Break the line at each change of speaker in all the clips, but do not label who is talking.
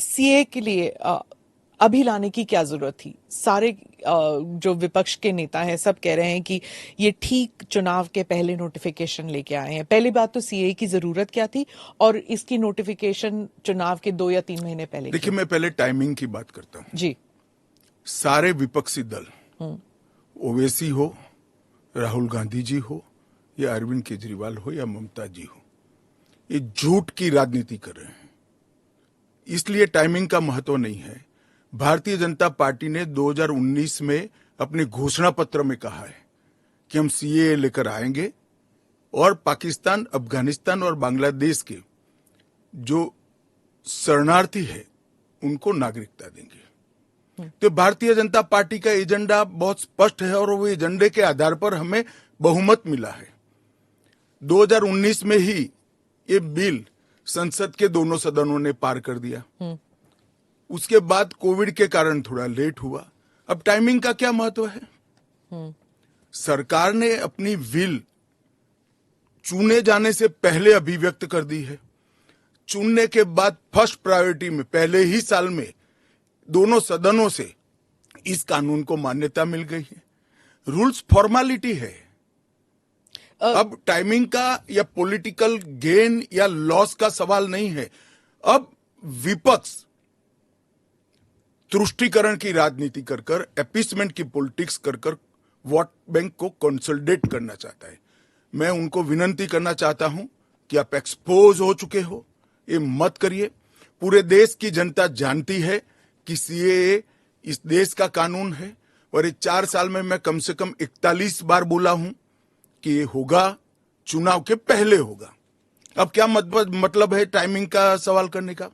CA के लिए अभी लाने की क्या जरूरत थी? सारे जो विपक्ष के नेता हैं सब कह रहे हैं कि ये ठीक चुनाव के पहले नोटिफिकेशन लेके आए हैं। पहली बात तो सीए की जरूरत क्या थी और इसकी नोटिफिकेशन चुनाव के 2 या 3 महीने पहले?
देखिए, मैं पहले टाइमिंग की बात करता हूं
जी।
सारे विपक्षी दल, ओवैसी हो, राहुल गांधी जी हो, या अरविंद केजरीवाल हो, या ममता जी हो, ये झूठ की राजनीति कर रहे हैं। इसलिए टाइमिंग का महत्व नहीं है। भारतीय जनता पार्टी ने 2019 में अपने घोषणा पत्र में कहा है कि हम सीए लेकर आएंगे और पाकिस्तान, अफगानिस्तान और बांग्लादेश के जो शरणार्थी है उनको नागरिकता देंगे। तो भारतीय जनता पार्टी का एजेंडा बहुत स्पष्ट है और वो एजेंडे के आधार पर हमें बहुमत मिला है। 2019 में ही ये बिल संसद के दोनों सदनों ने पार कर दिया। उसके बाद कोविड के कारण थोड़ा लेट हुआ। अब टाइमिंग का क्या महत्व है? सरकार ने अपनी विल चुने जाने से पहले अभिव्यक्त कर दी है। चुनने के बाद फर्स्ट प्रायोरिटी में पहले ही साल में दोनों सदनों से इस कानून को मान्यता मिल गई है। रूल्स फॉर्मेलिटी है। अब टाइमिंग का या पॉलिटिकल गेन या लॉस का सवाल नहीं है। अब विपक्ष तुष्टीकरण की राजनीति कर कर, एपीसमेंट की पॉलिटिक्स कर कर वोट बैंक को कंसोलिडेट करना चाहता है। मैं उनको विनती करना चाहता हूं कि आप एक्सपोज हो चुके हो, ये मत करिए। पूरे देश की जनता जानती है कि सीएए इस देश का कानून है और ये 4 साल में मैं कम से कम 41 बार बोला हूं कि ये होगा, चुनाव के पहले होगा। अब क्या मतलब है टाइमिंग का सवाल करने का?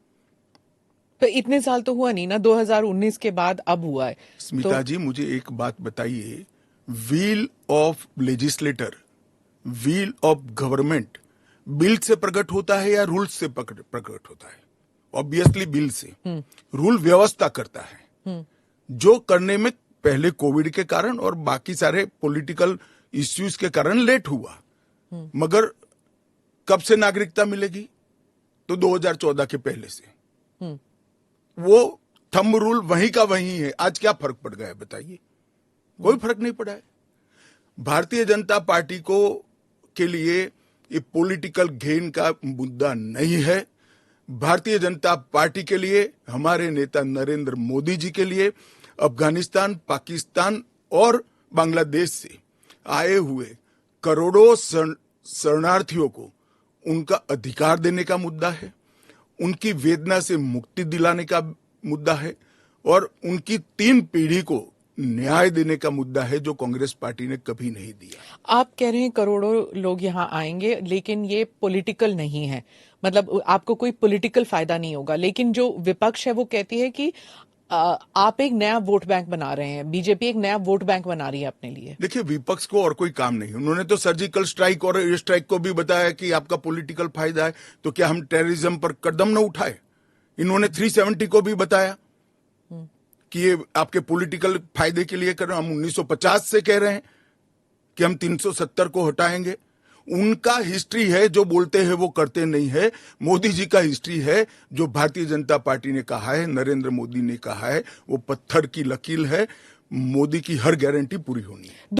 तो इतने साल तो हुआ नहीं ना, 2019 के बाद अब हुआ है।
स्मिता जी, मुझे एक बात बताइए, wheel of legislator, wheel of government bill से प्रकट होता है या रूल से प्रकट होता है? ऑब्वियसली बिल से। रूल व्यवस्था करता है, जो करने में पहले कोविड के कारण और बाकी सारे पॉलिटिकल इश्यूज के कारण लेट हुआ। मगर कब से नागरिकता मिलेगी? तो 2014 के पहले से। वो थंब रूल वहीं का वहीं है। आज क्या फर्क पड़ गया है बताइए? कोई फर्क नहीं पड़ा है। भारतीय जनता पार्टी को के लिए ये पॉलिटिकल गेन का मुद्दा नहीं है। भारतीय जनता पार्टी के लिए, हमारे नेता नरेंद्र मोदी जी के लिए अफगानिस्तान, पाकिस्तान और बांग्लादेश से आए हुए करोड़ों शरणार्थियों को उनका अधिकार देने का मुद्दा है, उनकी वेदना से मुक्ति दिलाने का मुद्दा है और उनकी 3 पीढ़ी को न्याय देने का मुद्दा है, जो कांग्रेस पार्टी ने कभी नहीं दिया। आप
कह रहे हैं करोड़ों लोग यहाँ आएंगे, लेकिन ये पॉलिटिकल नहीं है, मतलब आपको कोई पॉलिटिकल फायदा नहीं होगा। लेकिन जो विपक्ष है वो कहती है कि आप एक नया वोट बैंक बना रहे हैं, बीजेपी एक नया वोट बैंक बना रही है अपने लिए।
देखिए, विपक्ष को और कोई काम नहीं। उन्होंने तो सर्जिकल स्ट्राइक और एयर स्ट्राइक को भी बताया कि आपका पॉलिटिकल फायदा है, तो क्या हम टेररिज्म पर कदम न उठाए? इन्होंने 370 को भी बताया कि ये आपके पॉलिटिकल फायदे के लिए कर रहे हैं। हम 1950 से कह रहे हैं कि हम 370 को हटाएंगे। उनका हिस्ट्री है, जो बोलते हैं वो करते नहीं है। मोदी जी का हिस्ट्री है, जो भारतीय जनता पार्टी ने कहा है, नरेंद्र मोदी ने कहा है, वो पत्थर की लकीर है। मोदी की हर गारंटी पूरी होनी है।